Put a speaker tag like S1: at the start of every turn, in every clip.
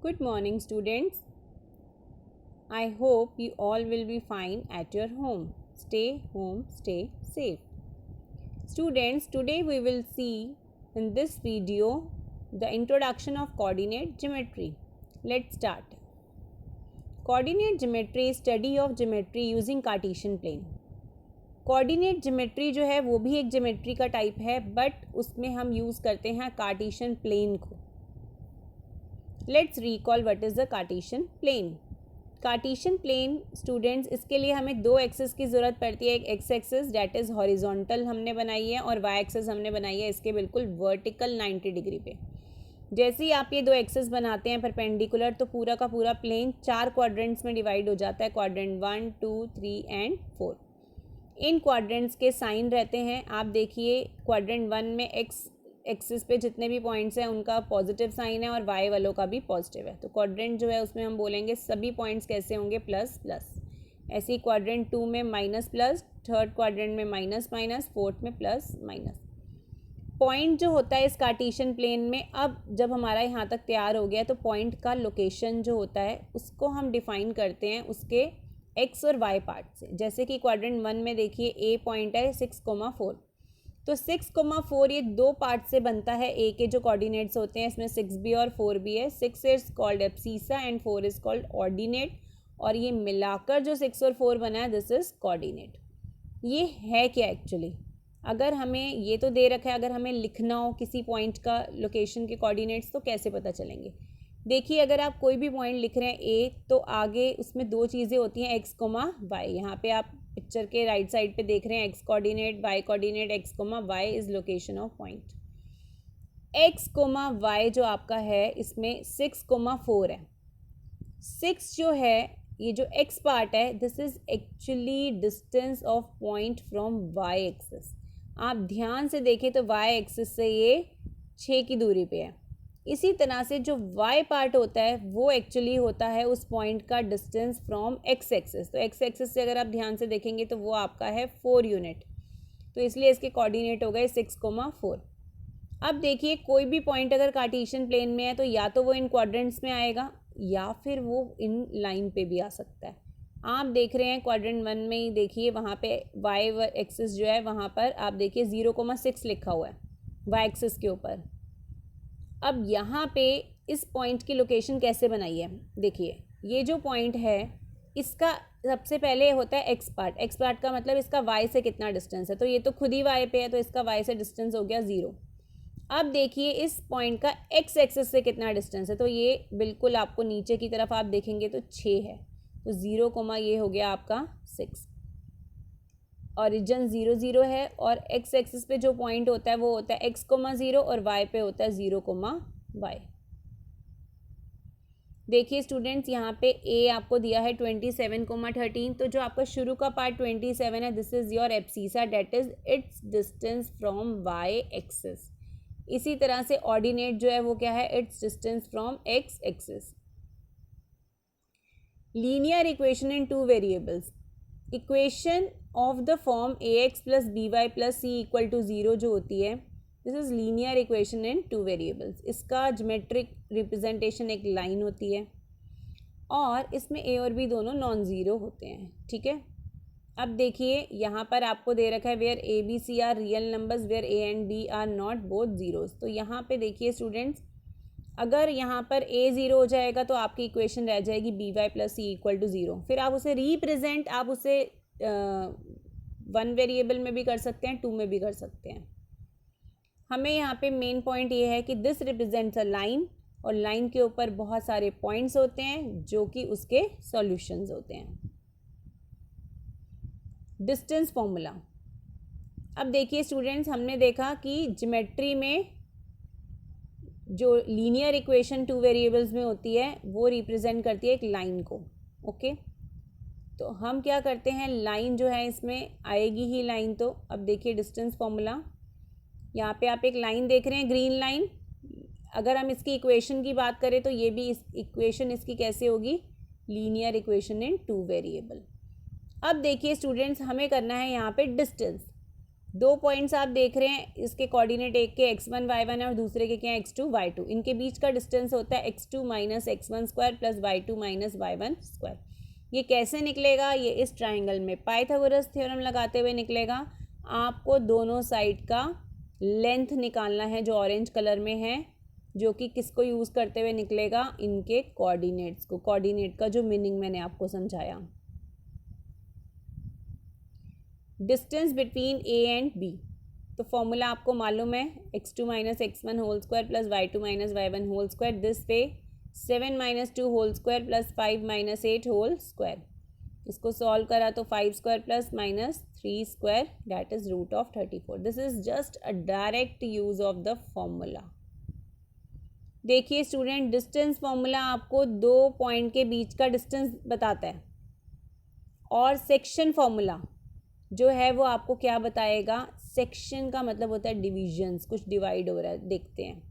S1: Good morning, students. I hope you all will be fine at your home. Stay home, stay safe. Students, today we will see in this video the introduction of coordinate geometry. Let's start. Coordinate geometry is study of geometry using Cartesian plane. Coordinate geometry जो है वो भी एक geometry का type है, but उसमें हम use करते हैं कार्टेशियन प्लेन को. Let's recall what is the Cartesian plane. Cartesian plane students, इसके लिए हमें दो एक्सिस की ज़रूरत पड़ती है. एक x axis that is horizontal हमने बनाई है और वाई एक्सिस हमने बनाई है इसके बिल्कुल वर्टिकल 90 डिग्री पे. जैसे ही आप ये दो एक्सिस बनाते हैं परपेंडिकुलर, तो पूरा का पूरा प्लेन 4 क्वाड्रेंट्स में डिवाइड हो जाता है. Quadrant 1, 2, 3 and 4. इन क्वाड्रेंट्स के साइन रहते हैं. आप देखिए क्वाड्रेंट 1 में एक्स एक्सिस पे जितने भी पॉइंट्स हैं उनका पॉजिटिव साइन है और वाई वालों का भी पॉजिटिव है. तो क्वाड्रेंट जो है उसमें हम बोलेंगे सभी पॉइंट्स कैसे होंगे, प्लस प्लस. ऐसे ही क्वाड्रेंट 2 में माइनस प्लस, थर्ड क्वाड्रेंट में माइनस माइनस, फोर्थ में प्लस माइनस. पॉइंट जो होता है इस कार्टेशियन प्लेन में, अब जब हमारा यहाँ तक तैयार हो गया तो पॉइंट का लोकेशन जो होता है उसको हम डिफाइन करते हैं उसके एक्स और वाई पार्ट से. जैसे कि क्वाड्रेंट 1 में देखिए ए पॉइंट है 6,4. तो 6,4 ये दो पार्ट से बनता है. ए के जो कोऑर्डिनेट्स होते हैं इसमें 6 भी और 4 भी है. 6 is called abscissa and 4 is called ordinate. और ये मिलाकर जो 6 और 4 बना है दिस इज कोऑर्डिनेट. ये है क्या एक्चुअली, अगर हमें ये तो दे रखा है, अगर हमें लिखना हो किसी पॉइंट का लोकेशन के कोऑर्डिनेट्स तो कैसे पता चलेंगे. देखिए अगर आप कोई भी पॉइंट लिख रहे हैं ए, तो आगे उसमें दो चीज़ें होती हैं, एक्स कोमा वाई. यहाँ पे आप पिक्चर के राइट साइड पे देख रहे हैं x coordinate, y coordinate. X comma y is location of point. X comma y जो आपका है इसमें 6,4 है. 6 जो है, ये जो एक्स पार्ट है this is actually distance of point from y axis. आप ध्यान से देखें तो वाई एक्सिस से ये 6 की दूरी पे है. इसी तरह से जो y पार्ट होता है वो एक्चुअली होता है उस पॉइंट का डिस्टेंस फ्रॉम x एक्सिस. तो x एक्सिस से अगर आप ध्यान से देखेंगे तो वो आपका है 4 यूनिट. तो इसलिए इसके कोऑर्डिनेट हो गए 6,4. अब देखिए कोई भी पॉइंट अगर कार्टेशियन प्लेन में है तो या तो वो इन क्वाड्रेंट्स में आएगा या फिर वो इन लाइन पे भी आ सकता है. आप देख रहे हैं क्वाड्रेंट 1 में ही देखिए वहाँ पे y एक्सिस जो है वहाँ पर आप देखिए 0,6 लिखा हुआ है y एक्सिस के ऊपर. अब यहाँ पे इस पॉइंट की लोकेशन कैसे बनाई है, देखिए ये जो पॉइंट है इसका सबसे पहले होता है एक्स पार्ट. एक्स पार्ट का मतलब इसका वाई से कितना डिस्टेंस है, तो ये तो खुद ही वाई पे है तो इसका वाई से डिस्टेंस हो गया 0. अब देखिए इस पॉइंट का एक्स एक्सिस से कितना डिस्टेंस है, तो ये बिल्कुल आपको नीचे की तरफ आप देखेंगे तो 6 है. तो 0, ये हो गया आपका 6. ऑरिजन 0, 0 है और एक्स एक्सिस पे जो पॉइंट होता है वो होता है x,0 और y पे होता है 0,y. देखिए स्टूडेंट्स यहाँ पे a आपको दिया है 27,13. तो जो आपका शुरू का पार्ट 27 है this is your abscissa that is its distance from y axis. इसी तरह से ऑर्डिनेट जो है वो क्या है, its distance from x axis. Linear equation in 2 variables. Equation of the form ax plus by plus c equal to 0 जो होती है this is linear equation in 2 variables. इसका ज्योमेट्रिक रिप्रेजेंटेशन एक लाइन होती है और इसमें a और b दोनों नॉन ज़ीरो होते हैं. ठीक है. अब देखिए यहाँ पर आपको दे रखा है where a b c are real numbers where a and b are not both zeros. तो यहाँ पे देखिए स्टूडेंट्स, अगर यहाँ पर a 0 हो जाएगा तो आपकी इक्वेशन रह जाएगी by plus c equal to 0. फिर आप उसे रिप्रेजेंट, आप उसे 1 वेरिएबल में भी कर सकते हैं, 2 में भी कर सकते हैं. हमें यहाँ पे मेन पॉइंट ये है कि दिस रिप्रेजेंट्स अ लाइन और लाइन के ऊपर बहुत सारे पॉइंट्स होते हैं जो कि उसके सॉल्यूशंस होते हैं. Distance formula. अब देखिए स्टूडेंट्स, हमने देखा कि ज्योमेट्री में जो लीनियर इक्वेशन 2 वेरिएबल्स में होती है वो रिप्रेजेंट करती है एक लाइन को. ओके. तो हम क्या करते हैं, लाइन जो है इसमें आएगी ही लाइन. तो अब देखिए डिस्टेंस फॉर्मूला, यहाँ पे आप एक लाइन देख रहे हैं ग्रीन लाइन. अगर हम इसकी इक्वेशन की बात करें तो ये भी इस इक्वेशन इसकी कैसे होगी, लीनियर इक्वेशन इन 2 वेरिएबल. अब देखिए स्टूडेंट्स, हमें करना है यहाँ पे डिस्टेंस. दो पॉइंट्स आप देख रहे हैं, इसके कोऑर्डिनेट एक के x1 y1 है और दूसरे के क्या है x2 y2। इनके बीच का डिस्टेंस होता है x2 minus x1 square plus y2 minus y1 square. ये कैसे निकलेगा? ये इस ट्राइंगल में पाइथागोरस थ्योरम लगाते हुए निकलेगा। आपको दोनों साइड का लेंथ निकालना है जो ऑरेंज कलर में है, जो कि किसको यूज़ करते हुए निकलेगा? इनके कोऑर्डिनेट्स को। कोऑर्डिनेट का जो मीनिंग मैंने आपको समझाया, distance between A and B. तो फॉर्मूला आपको मालूम है, x2 minus x1 whole square plus y2 minus y1 whole square, this way 7 minus 2 whole square plus 5 minus 8 whole square. इसको सॉल्व करा तो 5 square plus minus 3 square that is root of 34। This is just a direct use of the formula. देखिए student, distance formula आपको दो point के बीच का distance बताता है, और सेक्शन फॉर्मूला जो है वो आपको क्या बताएगा? सेक्शन का मतलब होता है डिविजन्स, कुछ डिवाइड हो रहा है। देखते हैं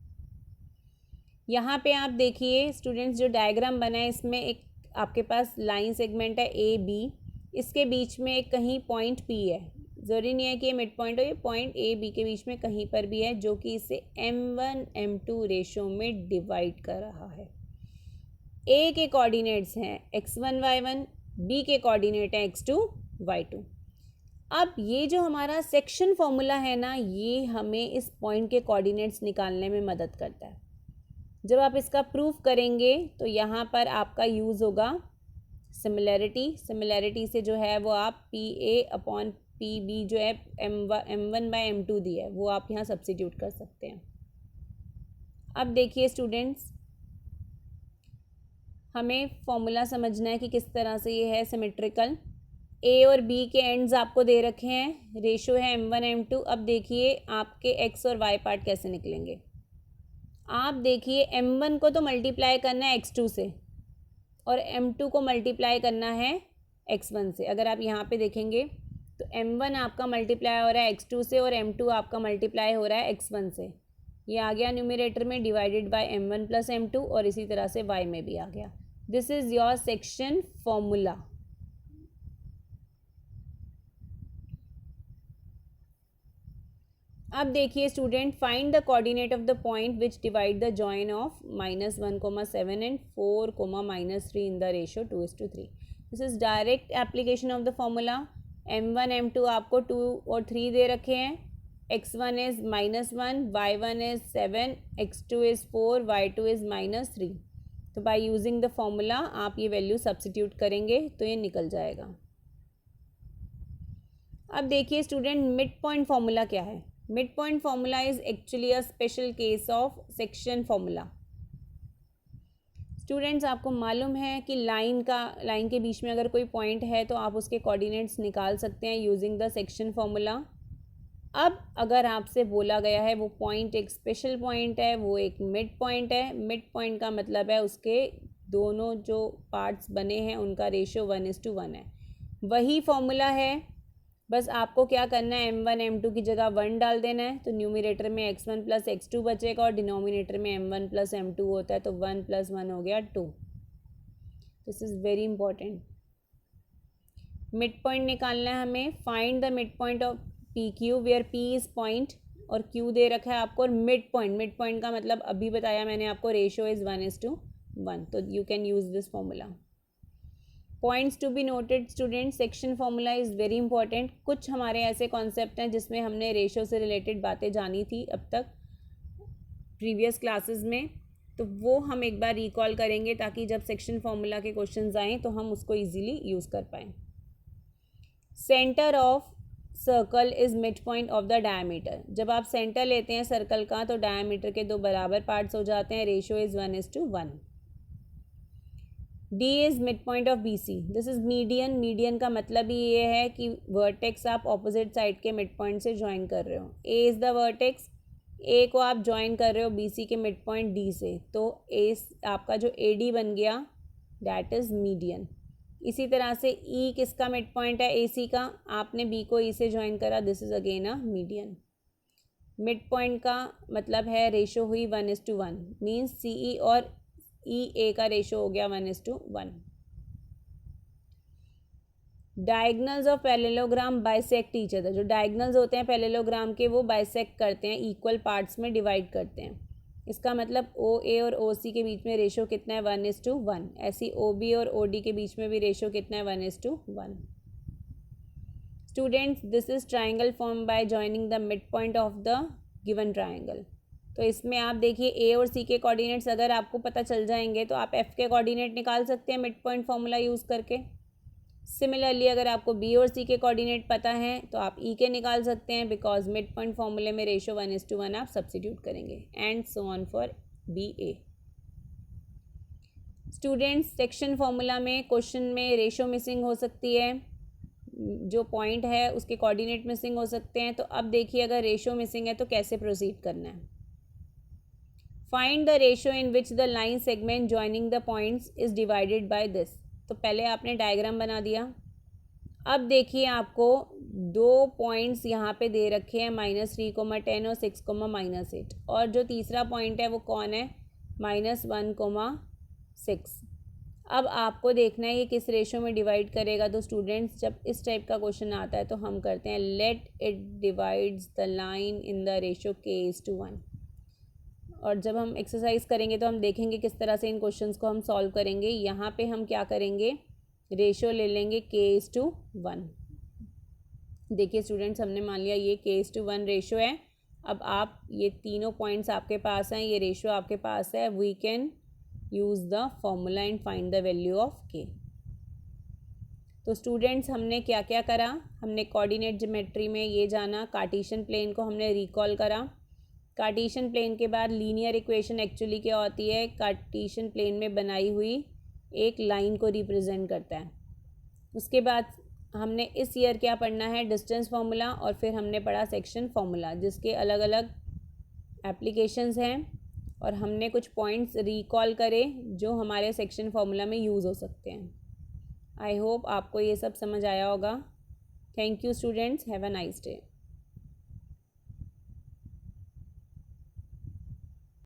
S1: यहाँ पे, आप देखिए स्टूडेंट्स, जो डायग्राम बना है इसमें एक आपके पास लाइन सेगमेंट है ए बी, इसके बीच में एक कहीं पॉइंट पी है। ज़रूरी नहीं है कि ये मिड पॉइंट हो, ये पॉइंट ए बी के बीच में कहीं पर भी है, जो कि इसे m1 m2 रेशो में डिवाइड कर रहा है। ए के कोऑर्डिनेट्स हैं x1 y1, बी के कोऑर्डिनेट हैं x2 y2। अब ये जो हमारा सेक्शन फॉर्मूला है ना, ये हमें इस पॉइंट के कोऑर्डिनेट्स निकालने में मदद करता है। जब आप इसका प्रूफ करेंगे तो यहाँ पर आपका यूज़ होगा सिमिलैरिटी। सिमिलैरिटी से जो है वो आप P A upon P B जो है m1 बाई m2 दी है, वो आप यहाँ सब्स्टिट्यूट कर सकते हैं। अब देखिए स्टूडेंट्स, हमें फॉर्मूला समझना है कि किस तरह से ये है सिमेट्रिकल। ए और बी के एंड्स आपको दे रखे हैं, रेशो है m1 m2। अब देखिए आपके x और y पार्ट कैसे निकलेंगे। आप देखिए m1 को तो मल्टीप्लाई करना है x2 से, और m2 को मल्टीप्लाई करना है x1 से। अगर आप यहाँ पे देखेंगे तो m1 आपका मल्टीप्लाई हो रहा है x2 से, और m2 आपका मल्टीप्लाई हो रहा है x1 से। ये आ गया न्यूमरेटर में divided by m1 plus m2, और इसी तरह से y में भी आ गया। This is your section formula. अब देखिए student, find the coordinate of the point which divide the join of -1,7 and 4,-3 in the ratio 2:3। This is direct application of the formula. m1 m2 आपको 2 और 3 दे रखे हैं। x1 is -1, y1 is 7, x2 is 4, y2 is -3। तो by using the formula आप ये value substitute करेंगे तो ये निकल जाएगा। अब देखिए स्टूडेंट, मिड पॉइंट फॉर्मूला क्या है? Mid point formula is actually a special case of section formula. Students, आपको मालूम है कि लाइन के बीच में अगर कोई पॉइंट है तो आप उसके कोऑर्डिनेट्स निकाल सकते हैं यूजिंग द सेक्शन फॉर्मूला। अब अगर आपसे बोला गया है वो पॉइंट एक स्पेशल पॉइंट है, वो एक मिड पॉइंट है। मिड पॉइंट का मतलब है उसके दोनों जो पार्ट्स बने हैं उनका रेशियो 1:1 है। वही फॉर्मूला है, बस आपको क्या करना है, m1 m2 की जगह 1 डाल देना है, तो न्यूमरेटर में x1 प्लस x2 बचेगा, और डिनोमिनेटर में m1 प्लस m2 होता है, तो 1 + 1 हो गया 2। This is very important. Mid point निकालना है हमें। Find the mid point of P Q where p is point और q दे रखा है आपको, और मिड पॉइंट का मतलब अभी बताया मैंने आपको, रेशियो इज़ 1:1। तो you can use this formula. Points to be noted student, section formula is very important. कुछ हमारे ऐसे कॉन्सेप्ट हैं जिसमें हमने रेशो से रिलेटेड बातें जानी थी अब तक प्रीवियस क्लासेस में, तो वो हम एक बार रिकॉल करेंगे ताकि जब सेक्शन फॉर्मूला के क्वेश्चंस आएँ तो हम उसको इजीली यूज़ कर पाएँ। Centre of circle is mid point of the diameter. जब आप सेंटर लेते हैं सर्कल का तो डायमीटर के दो बराबर पार्ट्स हो जाते हैं, ratio is 1:1। D is mid point of B C. This is median. Median का मतलब ही ये है कि वर्टेक्स आप ऑपोजिट साइड के मिड पॉइंट से ज्वाइन कर रहे हो। A is the vertex, A को आप ज्वाइन कर रहे हो बी सी के मिड पॉइंट डी से, तो ए आपका जो ए डी बन गया दैट इज़ मीडियन। इसी तरह से ई किसका मिड पॉइंट है? ए सी का। आपने बी को ई से ज्वाइन करा, this is again a median. Mid point का मतलब है रेशो हुई 1:1, मीन्स सी ई और ई ए का रेशो हो गया 1:1। Diagonals of parallelogram bisect each other, जो डायगनल्स होते हैं पैरेललोग्राम के वो बाइसेक्ट करते हैं, इक्वल पार्ट्स में डिवाइड करते हैं। इसका मतलब ओ ए और ओ सी के बीच में रेशो कितना है 1:1। ऐसी ओ बी और ओ डी के बीच में भी रेशो कितना है 1:1। Students this is triangle form by joining the mid point of the given triangle. तो इसमें आप देखिए ए और सी के कोऑर्डिनेट्स अगर आपको पता चल जाएंगे तो आप एफ के कोऑर्डिनेट निकाल सकते हैं मिड पॉइंट फॉर्मूला यूज़ करके। सिमिलरली अगर आपको बी और सी के कोऑर्डिनेट पता हैं तो आप ई के निकाल सकते हैं, बिकॉज मिड पॉइंट फॉर्मूले में रेशो 1:1 आप सब्सिट्यूट करेंगे, and so on for B A. Students section formula में क्वेश्चन में रेशो मिसिंग हो सकती है, जो पॉइंट है उसके कोऑर्डिनेट मिसिंग हो सकते हैं। तो अब देखिए अगर रेशो मिसिंग है तो कैसे प्रोसीड करना है। Find the ratio in which the line segment joining the points is divided by this. तो पहले आपने डायग्राम बना दिया। अब देखिए आपको दो पॉइंट्स यहाँ पे दे रखे हैं -3, 10 और 6, -8, और जो तीसरा पॉइंट है वो कौन है -1, 6। अब आपको देखना है ये किस रेशो में डिवाइड करेगा। तो स्टूडेंट्स जब इस टाइप का क्वेश्चन आता है तो हम करते हैं let it divides the line in the ratio k:1। और जब हम एक्सरसाइज करेंगे तो हम देखेंगे किस तरह से इन क्वेश्चंस को हम सॉल्व करेंगे। यहाँ पे हम क्या करेंगे, रेशो ले लेंगे k:1। देखिए स्टूडेंट्स हमने मान लिया ये k:1 रेशो है। अब आप ये तीनों पॉइंट्स आपके पास हैं, ये रेशो आपके पास है, we can use the formula and find the value of k। तो स्टूडेंट्स हमने क्या क्या करा, हमने कोऑर्डिनेट ज्योमेट्री में ये जाना, कार्टेशियन प्लेन को हमने रिकॉल करा। कार्टेशियन प्लेन के बाद लीनियर इक्वेशन एक्चुअली क्या होती है, कार्टेशियन प्लेन में बनाई हुई एक लाइन को रिप्रेजेंट करता है। उसके बाद हमने इस ईयर क्या पढ़ना है, डिस्टेंस फार्मूला, और फिर हमने पढ़ा सेक्शन फार्मूला, जिसके अलग अलग एप्लीकेशंस हैं, और हमने कुछ पॉइंट्स रिकॉल करे जो हमारे सेक्शन फार्मूला में यूज़ हो सकते हैं। आई होप आपको ये सब समझ आया होगा। Thank you students, have a nice day.